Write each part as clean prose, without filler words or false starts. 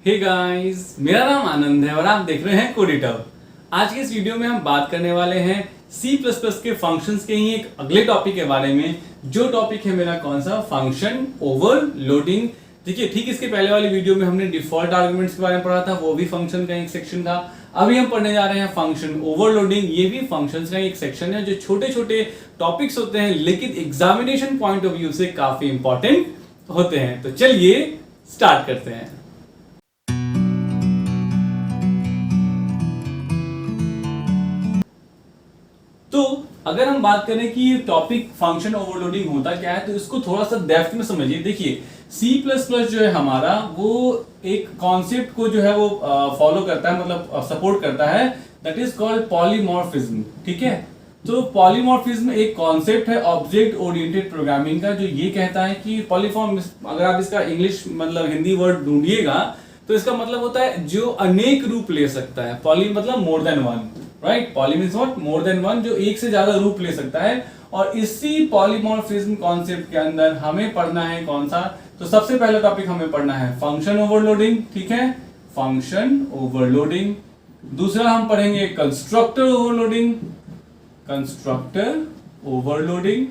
Hey guys, मेरा नाम आनंद है और आप देख रहे हैं कोडिटब। आज के इस वीडियो में हम बात करने वाले हैं C++ के फंक्शंस के ही एक अगले टॉपिक के बारे में, जो टॉपिक है मेरा कौन सा, फंक्शन ओवरलोडिंग। देखिए, ठीक इसके पहले वाली वीडियो में हमने डिफॉल्ट आर्गुमेंट्स के बारे में पढ़ा था, वो भी फंक्शन का एक सेक्शन था। अभी हम पढ़ने जा रहे हैं फंक्शन ओवरलोडिंग। ये भी फंक्शंस का एक सेक्शन है जो छोटे छोटे टॉपिक्स होते हैं, लेकिन एग्जामिनेशन पॉइंट ऑफ व्यू से काफी इंपॉर्टेंट होते हैं। तो चलिए स्टार्ट करते हैं। तो अगर हम बात करें कि टॉपिक फंक्शन ओवरलोडिंग होता क्या है, तो इसको थोड़ा सा डेप्थ में समझिए। देखिए, C++ जो है हमारा, वो एक कॉन्सेप्ट को जो है वो फॉलो करता है, मतलब सपोर्ट करता है, दैट इज कॉल्ड पॉलीमॉर्फिज्म। ठीक है, तो पॉलीमॉर्फिज्म एक कॉन्सेप्ट है ऑब्जेक्ट ओरिएंटेड प्रोग्रामिंग का, जो ये कहता है कि पॉलीफॉर्म, अगर आप इसका इंग्लिश मतलब हिंदी वर्ड ढूंढिएगा तो इसका मतलब होता है जो अनेक रूप ले सकता है। पॉली मतलब more than one, right? Poly means what? More than one, जो एक से ज्यादा रूप ले सकता है। और इसी पॉलीमॉर्फिज्म कॉन्सेप्ट के अंदर हमें पढ़ना है कौन सा, तो सबसे पहला टॉपिक हमें पढ़ना है फंक्शन ओवरलोडिंग। ठीक है, फंक्शन ओवरलोडिंग। दूसरा हम पढ़ेंगे कंस्ट्रक्टर ओवरलोडिंग, कंस्ट्रक्टर ओवरलोडिंग।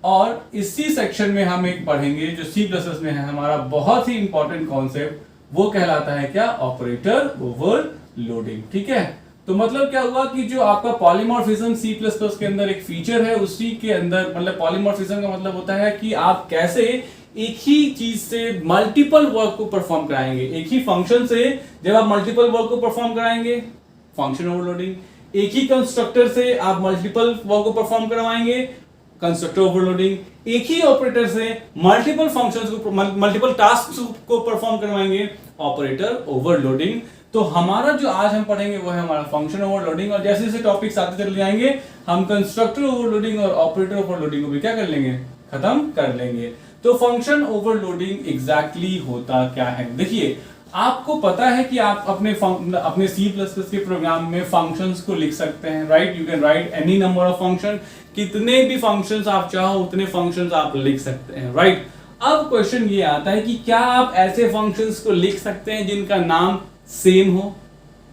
और इसी सेक्शन में हम एक पढ़ेंगे जो C++ में है हमारा बहुत ही इंपॉर्टेंट कॉन्सेप्ट, वो कहलाता है क्या? Operator overloading. ठीक है, तो मतलब क्या हुआ कि जो आपका पॉलीमॉर्फिज्म C++ के अंदर एक फीचर है, उसी के अंदर, मतलब पॉलीमॉर्फिज्म का मतलब होता है कि आप कैसे एक ही चीज से मल्टीपल वर्क को परफॉर्म कराएंगे। एक ही फंक्शन से जब आप मल्टीपल वर्क को परफॉर्म कराएंगे, फंक्शन ओवरलोडिंग। एक ही कंस्ट्रक्टर से आप मल्टीपल वर्क को परफॉर्म करवाएंगे, कंस्ट्रक्टर ओवरलोडिंग। एक ही ऑपरेटर से मल्टीपल फंक्शंस को, मल्टीपल टास्क को परफॉर्म करवाएंगे, ऑपरेटर ओवरलोडिंग। तो हमारा जो आज हम पढ़ेंगे वो है हमारा फंक्शन ओवरलोडिंग। और जैसे जैसे टॉपिक्स आते चले जाएंगे, हम कंस्ट्रक्टर ओवरलोडिंग और ऑपरेटर ओवरलोडिंग को भी क्या कर लेंगे? खत्म कर लेंगे। तो फंक्शन ओवरलोडिंग एग्जैक्टली होता क्या है? देखिए, आपको पता है कि आप अपने C++ के प्रोग्राम में फंक्शंस को लिख सकते हैं, right? You can write any number of function. कितने भी फंक्शंस आप चाहो उतने फंक्शंस आप लिख सकते हैं, राइट? अब क्वेश्चन ये आता है कि क्या आप ऐसे फंक्शंस को लिख सकते हैं जिनका नाम सेम हो?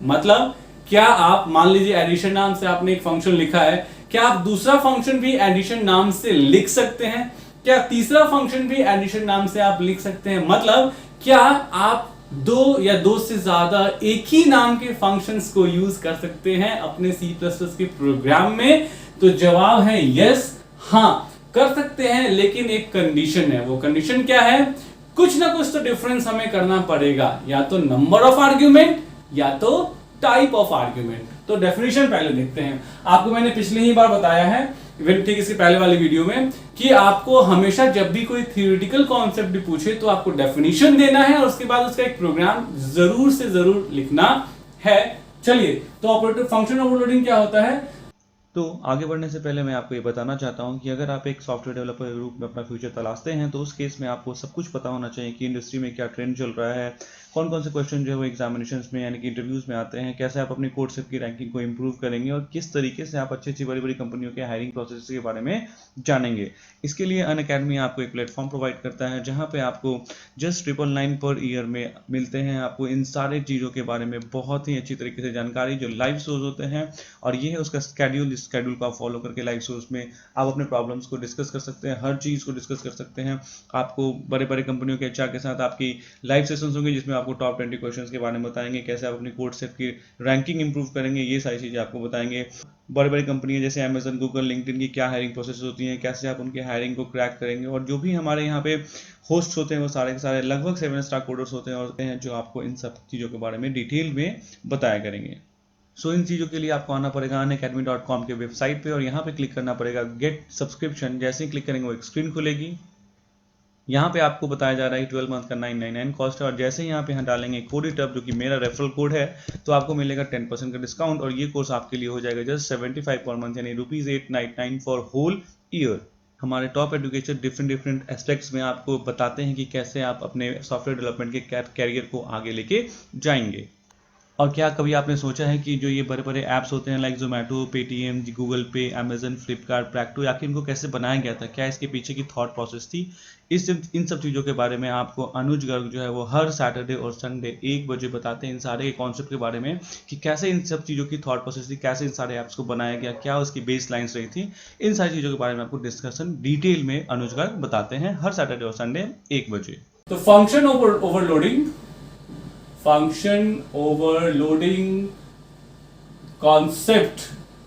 मतलब क्या आप, मान लीजिए एडिशन नाम से आपने एक फंक्शन लिखा है, क्या आप दूसरा फंक्शन भी एडिशन नाम से लिख सकते हैं? क्या तीसरा फंक्शन भी एडिशन नाम से आप लिख सकते हैं? मतलब क्या आप दो या दो से ज्यादा एक ही नाम के फंक्शंस को यूज कर सकते हैं अपने C++ के प्रोग्राम में? तो जवाब है यस, हां कर सकते हैं, लेकिन एक कंडीशन है। वो कंडीशन क्या है? कुछ ना कुछ तो डिफरेंस हमें करना पड़ेगा, या तो नंबर ऑफ आर्ग्यूमेंट या तो टाइप ऑफ आर्ग्यूमेंट। तो डेफिनेशन पहले देखते हैं। आपको मैंने पिछले ही बार बताया है, इवन ठीक इसके पहले वाली वीडियो में, कि आपको हमेशा जब भी कोई थियोरेटिकल कॉन्सेप्ट भी पूछे तो आपको डेफिनेशन देना है और उसके बाद उसका एक प्रोग्राम जरूर से जरूर लिखना है। चलिए, तो ऑपरेटर फंक्शन ओवरलोडिंग क्या होता है? तो आगे बढ़ने से पहले मैं आपको ये बताना चाहता हूँ कि अगर आप एक सॉफ्टवेयर डेवलपर के रूप में अपना फ्यूचर तलाशते हैं, तो उस केस में आपको सब कुछ पता होना चाहिए कि इंडस्ट्री में क्या ट्रेंड चल रहा है, कौन कौन से क्वेश्चन जो है वो एग्जामिनेशंस में यानी कि इंटरव्यूज में आते हैं, कैसे आप अपनी कोर्सेप की रैंकिंग को इंप्रूव करेंगे और किस तरीके से आप अच्छी अच्छी बड़ी बड़ी कंपनियों के हायरिंग प्रोसेस के बारे में जानेंगे। इसके लिए अनअकैडमी आपको एक प्लेटफॉर्म प्रोवाइड करता है जहाँ पे आपको जस्ट 999 पर ईयर में मिलते हैं आपको इन सारे चीज़ों के बारे में बहुत ही अच्छी तरीके से जानकारी, जो लाइव शोज होते हैं। और ये है उसका स्केड्यूल को आप फॉलो करके लाइव शोज में आप अपने प्रॉब्लम्स को डिस्कस कर सकते हैं, हर चीज़ को डिस्कस कर सकते हैं। आपको बड़े बड़े कंपनियों के एचआर के साथ आपकी लाइव सेशंस होंगे जिसमें आपको टॉप 20 क्वेश्चंस के बारे में बताएंगे, कैसे आप अपनी कोड सेट की रैंकिंग इंप्रूव करेंगे, ये सारी चीज़ें आपको बताएंगे। बड़ी बड़ी कंपनियां जैसे अमेजन, गूगल, लिंक्डइन की क्या हायरिंग प्रोसेस होती हैं, कैसे आप उनकी हायरिंग को क्रैक करेंगे। और जो भी हमारे यहाँ पे होस्ट होते हैं वो सारे के सारे लगभग 7 स्टार कोडर्स होते हैं और जो आपको इन सब चीज़ों के बारे में डिटेल में बताया करेंगे। सो इन चीज़ों के लिए आपको आना पड़ेगा unacademy.com के वेबसाइट पे और यहाँ पे क्लिक करना पड़ेगा गेट सब्सक्रिप्शन। जैसे ही क्लिक करेंगे वो एक स्क्रीन खुलेगी। यहाँ पे आपको बताया जा रहा है 12 मंथ का 999 कॉस्ट है और जैसे ही यहाँ पे हम डालेंगे कोडिटब, जो कि मेरा रेफरल कोड है, तो आपको मिलेगा 10% का डिस्काउंट और ये कोर्स आपके लिए हो जाएगा जस्ट 75 पर मंथ, यानी ₹899 फॉर होल ईयर। हमारे टॉप एडुकेटर डिफरेंट एस्पेक्ट्स में आपको बताते हैं कि कैसे आप अपने सॉफ्टवेयर डेवलपमेंट के कैरियर को आगे लेके जाएंगे। और क्या कभी आपने सोचा है कि जो ये बड़े बड़े ऐप्स होते हैं लाइक जोमेटो, पेटीएम, गूगल पे, अमेजन, फ्लिपकार्ट, प्रैक्टो, आखिर इनको कैसे बनाया गया था, क्या इसके पीछे की थॉट प्रोसेस थी? इन सब चीज़ों के बारे में आपको अनुज गर्ग जो है वो हर सैटरडे और संडे 1 बजे बताते हैं इन सारे कॉन्सेप्ट के बारे में कि कैसे इन सब चीज़ों की थॉट प्रोसेस थी, कैसे इन सारे ऐप्स को बनाया गया, क्या उसकी बेस लाइन्स रही थी। इन सारी चीज़ों के बारे में आपको डिस्कशन डिटेल में अनुज गर्ग बताते हैं हर सैटरडे और संडे 1 बजे। तो function overloading concept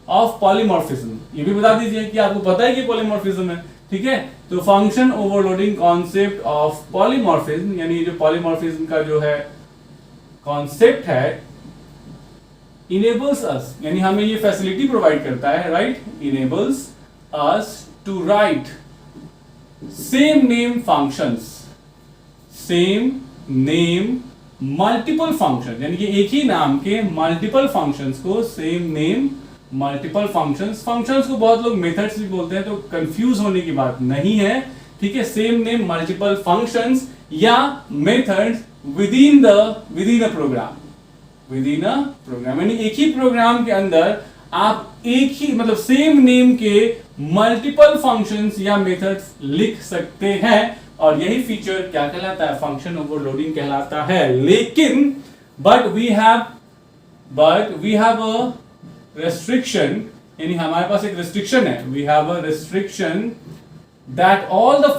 of polymorphism, ये भी बता दीजिए कि आपको पता है कि पॉलीमॉर्फिज्म है, ठीक है। तो function overloading concept of polymorphism, यानी जो पॉलीमॉर्फिज्म का जो है कॉन्सेप्ट है, इनेबल्स अस, यानी हमें ये फैसिलिटी प्रोवाइड करता है, right, enables us to write same name functions, same name multiple function, यानी कि एक ही नाम के मल्टीपल फंक्शंस को सेम नेम मल्टीपल फंक्शंस को बहुत लोग मेथड्स भी बोलते हैं, तो कंफ्यूज होने की बात नहीं है, ठीक है। सेम नेम मल्टीपल फंक्शंस या methods within a program, यानी एक ही प्रोग्राम के अंदर आप एक ही मतलब सेम नेम के मल्टीपल फंक्शंस या मेथड्स लिख सकते हैं, और यही फीचर क्या कहलाता है, फंक्शन ओवरलोडिंग कहलाता है। लेकिन but we have a restriction, यानी हमारे पास एक रेस्ट्रिक्शन है, we have a restriction that all the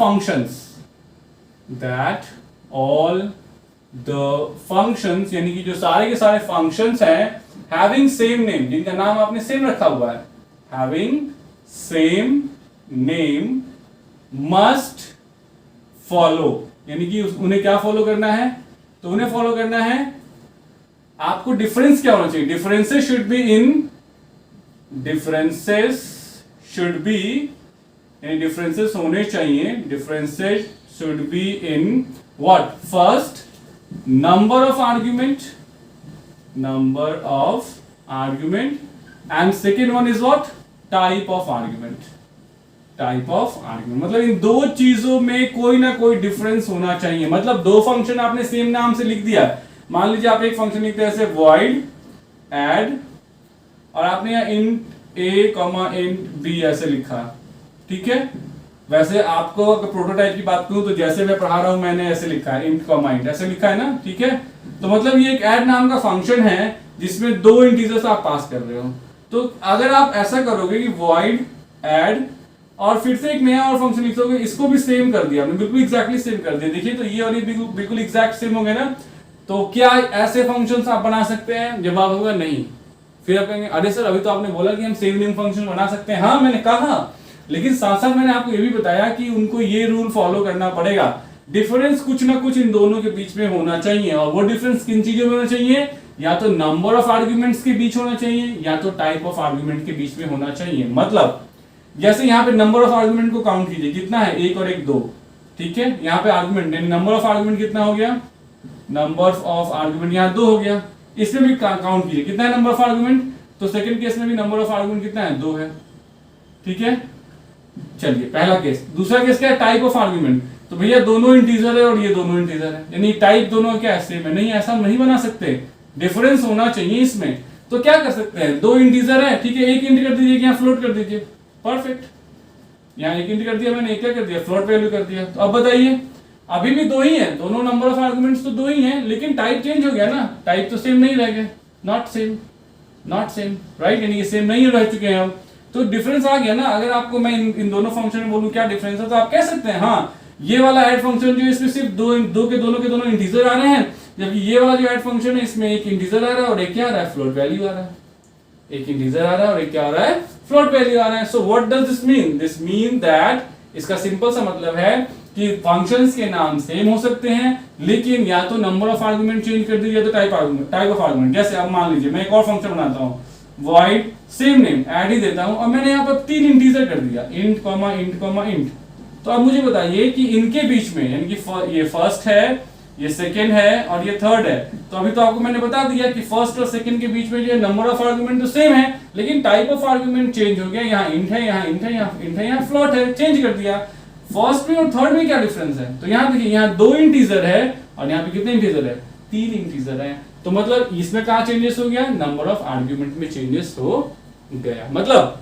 functions, यानी कि जो सारे के सारे फंक्शंस हैं हैविंग सेम नेम, जिनका नाम आपने सेम रखा हुआ है, having same name must follow, यानी कि उन्हें क्या फॉलो करना है, तो उन्हें फॉलो करना है, आपको डिफरेंस क्या होना चाहिए, differences should be in what, first number of argument and second one is what, type of argument, मतलब इन दो चीजों में कोई ना कोई डिफरेंस होना चाहिए। मतलब दो फंक्शन आपने सेम नाम से लिख दिया, मान लीजिए आप एक फंक्शन लिखते हैं ऐसे void add, और आपने यहाँ int a, int b ऐसे लिखा, ठीक है। वैसे आपको अगर प्रोटोटाइप की बात करूं तो जैसे मैं पढ़ा रहा हूं मैंने ऐसे लिखा है int, int ऐसे लिखा है ना, ठीक है। तो मतलब ये एक add नाम का फंक्शन है जिसमें दो इंटीजर्स आप पास कर रहे हो। तो अगर आप ऐसा करोगे कि void add और फिर से एक नया और फंक्शन लिखोगे, इसको भी सेम कर दिया, बिल्कुल एग्जैक्टली सेम कर दिया, देखिए तो ये और ये बिल्कुल एग्जैक्ट सेम हो गए ना। तो क्या ऐसे फंक्शंस आप बना सकते हैं, जवाब होगा नहीं। फिर आप कहेंगे अरे सर अभी तो आपने बोला कि हम सेम नेम फंक्शन बना सकते हैं, हाँ मैंने कहा, लेकिन साथ साथ मैंने आपको ये भी बताया कि उनको ये रूल फॉलो करना पड़ेगा, डिफरेंस कुछ ना कुछ इन दोनों के बीच में होना चाहिए, और वो डिफरेंस किन चीजों में होना चाहिए, या तो नंबर ऑफ आर्ग्यूमेंट्स के बीच होना चाहिए या तो टाइप ऑफ आर्ग्यूमेंट के बीच में होना चाहिए। मतलब जैसे यहाँ पे नंबर ऑफ आर्गुमेंट को काउंट कीजिए, कितना है, एक और एक दो, ठीक है। यहाँ पे आर्गुमेंट नंबर ऑफ आर्गुमेंट कितना हो गया, नंबर ऑफ आर्गुमेंट यहाँ दो हो गया, इसमें भी काउंट कीजिए कितना है नंबर ऑफ आर्गुमेंट, तो सेकंड केस में भी नंबर ऑफ आर्गुमेंट कितना है, दो है, ठीक है। चलिए पहला केस। दूसरा केस क्या है, टाइप ऑफ आर्गुमेंट, तो भैया दोनों इंटीजर है और ये दोनों इंटीजर है, यानी टाइप दोनों क्या है, सेम है, नहीं ऐसा नहीं बना सकते, डिफरेंस होना चाहिए इसमें। तो क्या कर सकते हैं, दो इंटीजर है, ठीक है, एक इंट कर दीजिए, यहाँ फ्लोट कर दीजिए, परफेक्ट। यहाँ एक इंट कर दिया मैंने, एक क्या कर दिया, फ्लोट वैल्यू कर दिया। तो अब बताइए, अभी भी दो ही है, दोनों नंबर ऑफ आर्गुमेंट्स तो दो ही हैं, लेकिन टाइप चेंज हो गया ना, टाइप तो सेम नहीं रह गए, नॉट सेम, राइट, यानी कि सेम नहीं रह चुके हैं हम, तो डिफरेंस आ गया ना। अगर आपको मैं इन दोनों फंक्शन में बोलूं क्या डिफरेंस है, तो आप कह सकते हैं हाँ ये वाला ऐड फंक्शन जो इसमें सिर्फ दो के दोनों इंटीजर आ रहे हैं, जबकि ये वाला जो ऐड फंक्शन है इसमें एक इंटीजर आ रहा है और एक क्या आ रहा है, फ्लोट वैल्यू आ रहा है, एक इंटीजर आ रहा है और एक क्या आ रहा है, फ्लोट वैल्यू आ रहा है। So what does this mean, this mean that, इसका सिंपल सा मतलब है कि फंक्शंस के नाम सेम हो सकते हैं, लेकिन या तो नंबर ऑफ आर्गुमेंट चेंज कर दीजिए या तो टाइप ऑफ आर्गुमेंट। जैसे अब मान लीजिए मैं एक और फंक्शन बनाता हूं, void सेम नेम ऐड ही देता हूं, और मैंने यहाँ पर तीन इंटीजर कर दिया, int, int। तो अब मुझे बताइए कि इनके बीच में, यानी कि ये फर्स्ट है, ये सेकंड है और ये थर्ड है, तो अभी तो आपको मैंने बता दिया कि फर्स्ट और सेकंड के बीच में जो नंबर ऑफ आर्गुमेंट तो सेम है, लेकिन टाइप ऑफ आर्गुमेंट चेंज हो गया, यहाँ इंट है, यहाँ इंट है, यहाँ इंट है, यहाँ फ्लोट है, चेंज कर दिया। फर्स्ट में और थर्ड में क्या डिफरेंस है, तो यहाँ देखिए यहाँ दो इंटीजर है और यहाँ पे कितने इंटीजर है, तीन इंटीजर है। तो मतलब इसमें कहाँ चेंजेस हो गया, नंबर ऑफ आर्ग्यूमेंट में चेंजेस हो गया। मतलब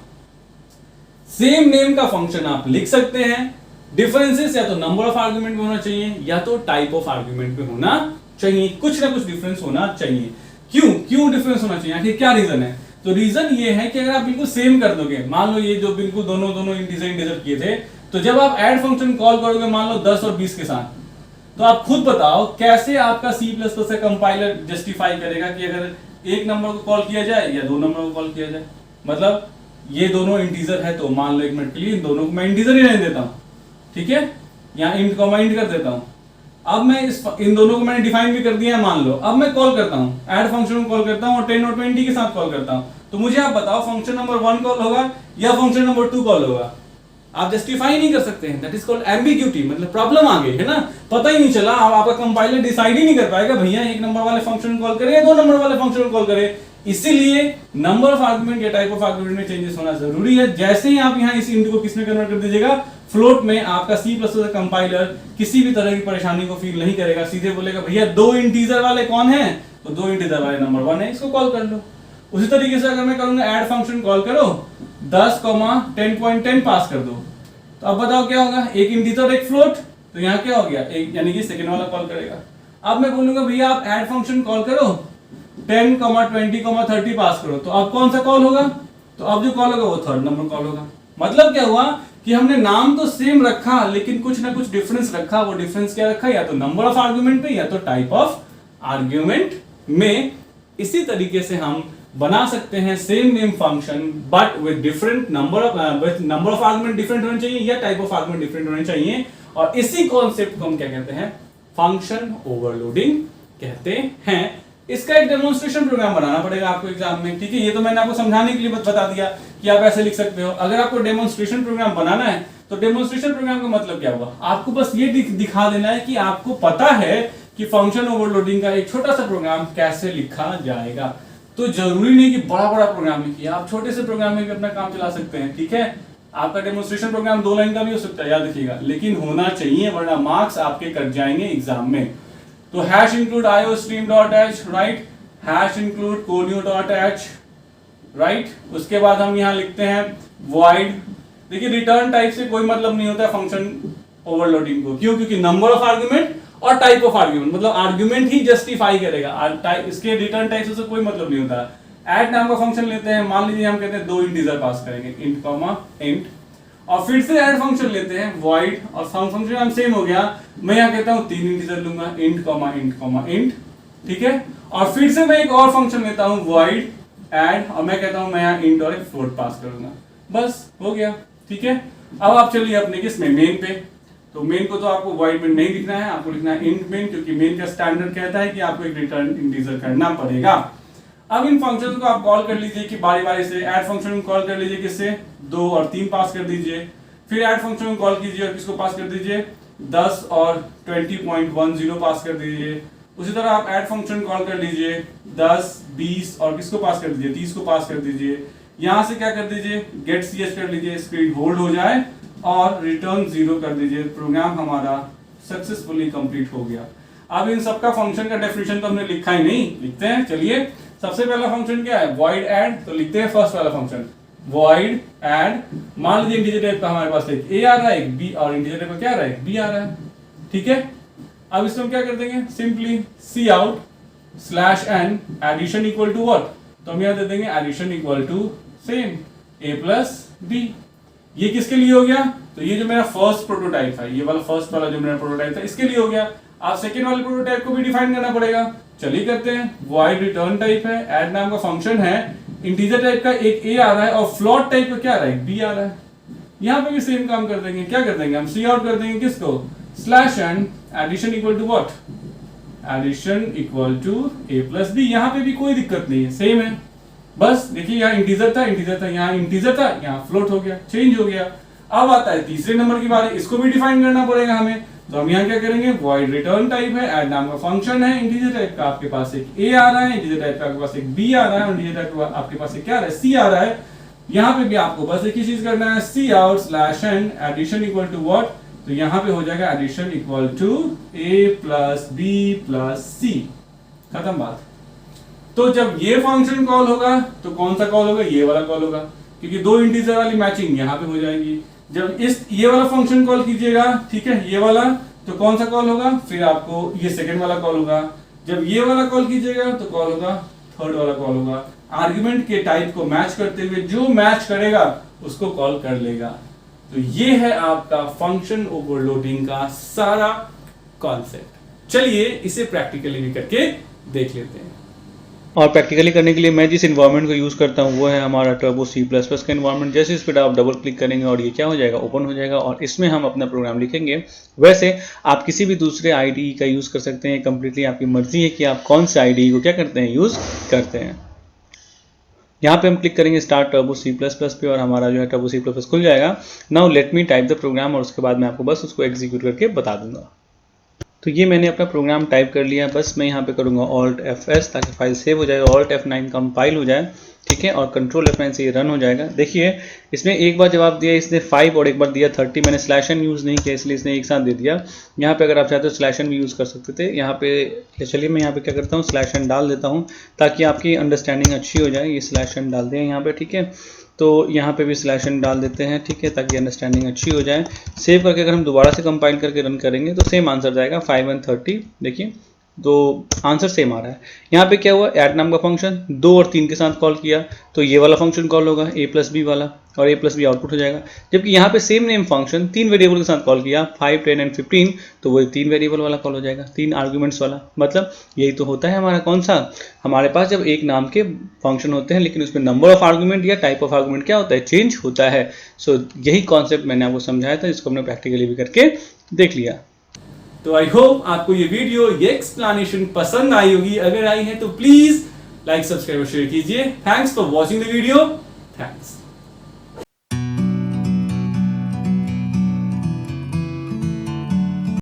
सेम नेम का फंक्शन आप लिख सकते हैं, डिफरेंसेस या तो नंबर ऑफ आर्ग्यूमेंट में होना चाहिए या तो टाइप ऑफ आर्ग्यूमेंट में होना चाहिए, कुछ ना कुछ डिफरेंस होना चाहिए। क्यों डिफरेंस होना चाहिए, आखिर क्या रीजन है? तो रीजन ये है कि अगर आप बिल्कुल सेम कर दोगे, मान लो ये जो बिल्कुल दोनों इंटीजर किए थे, तो जब आप ऐड फंक्शन कॉल करोगे मान लो 10 और 20 के साथ, तो आप खुद बताओ कैसे आपका C++ का कंपाइलर जस्टिफाई करेगा कि अगर एक नंबर को कॉल किया जाए या दो नंबर को कॉल किया जाए। मतलब ये दोनों इंटीजर है, तो मान लो एक मिनट के लिए इन दोनों को मैं इंटीजर ही रहने देता हूं, ठीक है, यहाँ इंट कॉमा इंट कर देता हूं। अब मैं इन दोनों को मैंने डिफाइन भी कर दिया है, मान लो अब मैं कॉल करता हूं, ऐड फंक्शन को कॉल करता हूं और 10 और 20 के साथ कॉल करता हूं, तो मुझे आप बताओ फंक्शन नंबर 1 कॉल होगा या फंक्शन नंबर 2 कॉल होगा? आप जस्टिफाई नहीं कर सकते हैं, दैट इज कॉल्ड एम्बिग्यूटी, मतलब प्रॉब्लम आ गई है ना, पता ही नहीं चला। अब आपका कंपाइलर डिसाइड ही नहीं कर पाएगा भैया एक नंबर वाले फंक्शन कॉल करे या दो नंबर वाले फंक्शन कॉल करे। इसीलिए नंबर ऑफ आर्गुमेंट या टाइप ऑफ आर्गुमेंट में चेंजेस होना जरूरी है। जैसे ही आप यहाँ इस इंट को किसमें कन्वर्ट कर दीजिएगा, फ्लोट में, आपका C++ का कंपाइलर किसी भी तरह की परेशानी को फील नहीं करेगा, सीधे बोलेगा भैया दो इंटीजर वाले कौन है, तो दो इंटीजर वाले नंबर 1 है, इसको कॉल कर लो। उसी तरीके से अगर मैं करूंगा ऐड फंक्शन कॉल करो 10, 10.10 पास कर दो, तो अब बताओ क्या होगा, एक इंटीजर एक फ्लोट, तो यहाँ क्या हो गया, एक यानी कि सेकंड वाला कॉल करेगा। अब मैं बोलूंगा भैया आप ऐड फंक्शन कॉल करो 10, 20, 30 पास करो, तो अब कौन सा कॉल होगा, तो अब जो कॉल होगा वो थर्ड नंबर कॉल होगा। मतलब क्या हुआ कि हमने नाम तो सेम रखा लेकिन कुछ ना कुछ डिफरेंस रखा। वो डिफरेंस क्या रखा, या तो नंबर ऑफ आर्ग्यूमेंट में या तो टाइप ऑफ आर्ग्यूमेंट में। इसी तरीके से हम बना सकते हैं same name function but with different number of argument different होने चाहिए या टाइप ऑफ आर्गुमेंट डिफरेंट होने चाहिए। और इसी कॉन्सेप्ट को हम क्या कहते हैं, फंक्शन ओवरलोडिंग कहते हैं। इसका एक डेमोन्स्ट्रेशन प्रोग्राम बनाना पड़ेगा आपको एग्जाम में, ठीक है। ये तो मैंने आपको समझाने के लिए बता दिया कि आप ऐसे लिख सकते हो। अगर आपको डेमोन्स्ट्रेशन प्रोग्राम बनाना है तो डेमोन्स्ट्रेशन प्रोग्राम का मतलब क्या हुआ, आपको बस ये दिखा देना है कि आपको पता है कि फंक्शन ओवरलोडिंग का एक छोटा सा प्रोग्राम कैसे लिखा जाएगा। तो जरूरी नहीं कि बड़ा बड़ा प्रोग्राम लिखिए, आप छोटे से प्रोग्राम में भी अपना काम चला सकते हैं, ठीक है। आपका डेमोन्स्ट्रेशन प्रोग्राम 2 लाइन का भी हो सकता है, याद रखिएगा, लेकिन होना चाहिए वरना मार्क्स आपके कट जाएंगे एग्जाम में। तो hash include iostream.h, right, hash include conio.h, right. उसके बाद हम यहाँ लिखते हैं void। देखिए रिटर्न टाइप से कोई मतलब नहीं होता है फंक्शन ओवरलोडिंग को, क्यों, क्योंकि नंबर ऑफ आर्ग्यूमेंट और टाइप ऑफ आर्ग्यूमेंट, मतलब आर्ग्यूमेंट ही जस्टिफाई करेगा, इसके रिटर्न टाइप से कोई मतलब नहीं होता। ऐड नाम का फंक्शन लेते हैं, मान लीजिए हम कहते हैं 2 इंटीजर पास करेंगे, int कॉमा int, और फिर से ऐड फंक्शन लेते हैं void, और फंक्शन नाम सेम हो गया, मैं यहाँ कहता हूँ 3 इंटीजर लूंगा, int comma int comma int, ठीक है। और फिर से मैं एक और फंक्शन लेता हूँ void add, और मैं कहता हूँ मैं यहाँ int और एक फ्लोट पास करूंगा, बस हो गया, ठीक है। अब आप चलिए अपने किसमें, मेन पे। तो मेन को तो आपको void में नहीं लिखना है, आपको लिखना है int main, क्योंकि मेन का स्टैंडर्ड कहता है कि आपको एक रिटर्न इंटीजर करना पड़ेगा। अब इन फंक्शंस को आप कॉल कर लीजिए कि बारी बारी से। ऐड फंक्शन को कॉल कर लीजिए किससे, 2 और 3 पास कर दीजिए, फिर ऐड फंक्शन को कॉल कीजिए और किसको पास कर दीजिए, 10 और 20.10 पास कर दीजिए। उसी तरह आप ऐड फंक्शन कॉल कर लीजिए 10, 20 और किसको पास कर दीजिए, 30 को पास कर दीजिए। यहां से क्या कर दीजिए, गेट ch कर लीजिए, स्क्रीन होल्ड हो जाए और रिटर्न 0 कर दीजिए। प्रोग्राम हमारा सक्सेसफुली कंप्लीट हो गया। अब इन सबका फंक्शन का डेफिनेशन तो हमने लिखा ही नहीं, लिखते हैं, चलिए। सबसे पहला फंक्शन क्या है, void add, तो लिखते हैं फर्स्ट वाला फंक्शन void add। मान लीजिए इंटीजर टाइप का हमारे पास एक a आ रहा है, एक b, और इंटीजर टाइप का क्या आ रहा है, b आ रहा है, ठीक है। अब इसमें हम क्या कर देंगे, simply cout/n addition equal to what, तो हम यहाँ दे देंगे addition equal to same a plus b। ये किसके लिए हो गया, तो ये जो मेरा फर्स्ट प्रोटोटाइप है, ये वाला फर्स्ट वाला जो मेरा प्रोटोटाइप था, इसके लिए हो गया। आप सेकंड वाले प्रोटोटाइप को भी डिफाइन करना पड़ेगा, चलिए करते हैं। void रिटर्न टाइप है, ऐड नाम का फंक्शन है, इंटीजर टाइप का एक a आ रहा है और फ्लोट टाइप का क्या आ रहा है, b आ रहा है। यहाँ पे भी सेम काम कर देंगे, क्या कर देंगे हम, cout कर देंगे किसको, /n addition equal to what, addition equal to a plus b। यहाँ पे भी कोई दिक्कत नहीं है, सेम है। बस देखिए यहाँ इंटीजर था, यहाँ इंटीजर था, यहाँ फ्लोट हो गया, चेंज हो गया। अब आता है तीसरे नंबर की बारी, इसको भी डिफाइन करना पड़ेगा हमें। तो हम यहाँ क्या करेंगे, void रिटर्न टाइप है, ऐड नाम का फंक्शन है, इंटीजर टाइप का आपके पास एक a आ रहा है, इंटीजर टाइप का आपके पास एक b आ रहा है, और इंटीजर टाइप का आपके पास एक क्या आ रहा है, c आ रहा है। यहाँ पे भी आपको बस एक ही चीज करना है, cout/n addition equal to what, तो यहाँ पे हो जाएगा addition equal to a plus b plus c, खत्म बात। तो जब ये फंक्शन कॉल होगा तो कौन सा कॉल होगा, ये वाला कॉल होगा, क्योंकि दो इंटीजर वाली मैचिंग यहाँ पे हो जाएगी। जब ये वाला फंक्शन कॉल कीजिएगा, ठीक है, ये वाला, तो कौन सा कॉल होगा, फिर आपको ये सेकंड वाला कॉल होगा। जब ये वाला कॉल कीजिएगा तो कॉल होगा थर्ड वाला कॉल होगा। आर्गुमेंट के टाइप को मैच करते हुए जो मैच करेगा उसको कॉल कर लेगा। तो ये है आपका फंक्शन ओवरलोडिंग का सारा कॉन्सेप्ट। चलिए इसे प्रैक्टिकली भी करके देख लेते हैं। और प्रैक्टिकली करने के लिए मैं जिस इन्वायरमेंट को यूज़ करता हूँ वो है हमारा टर्बो C++ का इन्वायरमेंट। जैसे इस पर आप डबल क्लिक करेंगे और ये क्या हो जाएगा, ओपन हो जाएगा और इसमें हम अपना प्रोग्राम लिखेंगे। वैसे आप किसी भी दूसरे IDE का यूज़ कर सकते हैं, कंप्लीटली आपकी मर्जी है कि आप कौन से IDE को क्या करते हैं, यूज़ करते हैं। यहाँ पे हम क्लिक करेंगे स्टार्ट टर्बो C++ पे और हमारा जो है टर्बो C++ खुल जाएगा। Now let me type the program और उसके बाद मैं आपको बस उसको एग्जीक्यूट करके बता दूंगा। तो ये मैंने अपना प्रोग्राम टाइप कर लिया। बस मैं यहाँ पे करूँगा Alt F8 ताकि फाइल सेव हो जाए, Alt F9 कंपाइल हो जाए, ठीक है, और Control F9 से ये रन हो जाएगा। देखिए इसमें एक बार जवाब दिया इसने 5 और एक बार दिया 30। मैंने /n यूज़ नहीं किया इसलिए इसने एक साथ दे दिया। यहाँ पे अगर आप चाहते हो /n भी यूज़ कर सकते थे। यहाँ पे चलिए मैं यहाँ पे क्या करता हूँ, /n डाल देता हूँ ताकि आपकी अंडरस्टैंडिंग अच्छी हो जाए। ये /n डाल दें यहाँ पे, ठीक है। तो यहाँ पे भी /n डाल देते हैं, ठीक है, ताकि अंडरस्टैंडिंग अच्छी हो जाए। सेव करके अगर हम दोबारा से कंपाइल करके रन करेंगे तो सेम आंसर जाएगा 5 और 30। देखिए तो आंसर सेम आ रहा है। यहाँ पे क्या हुआ, ऐड नाम का फंक्शन 2 और 3 के साथ कॉल किया तो ये वाला फंक्शन कॉल होगा a+b वाला और a+b आउटपुट हो जाएगा। जबकि यहाँ पे सेम नेम फंक्शन 3 वेरिएबल के साथ कॉल किया 5, 10 एंड 15 तो वो 3 वेरिएबल वाला कॉल हो जाएगा, 3 आर्ग्यूमेंट्स वाला। मतलब यही तो होता है हमारा कौन सा, हमारे पास जब एक नाम के फंक्शन होते हैं लेकिन उसमें नंबर ऑफ आर्ग्यूमेंट या टाइप ऑफ आर्ग्यूमेंट क्या होता है, चेंज होता है। सो यही कॉन्सेप्ट मैंने आपको समझाया था, इसको हमने प्रैक्टिकली भी करके देख लिया। तो आई होप आपको ये वीडियो, ये एक्सप्लेनेशन पसंद आई होगी। अगर आई है तो प्लीज लाइक, सब्सक्राइब और शेयर कीजिए। Thanks for watching the video. Thanks.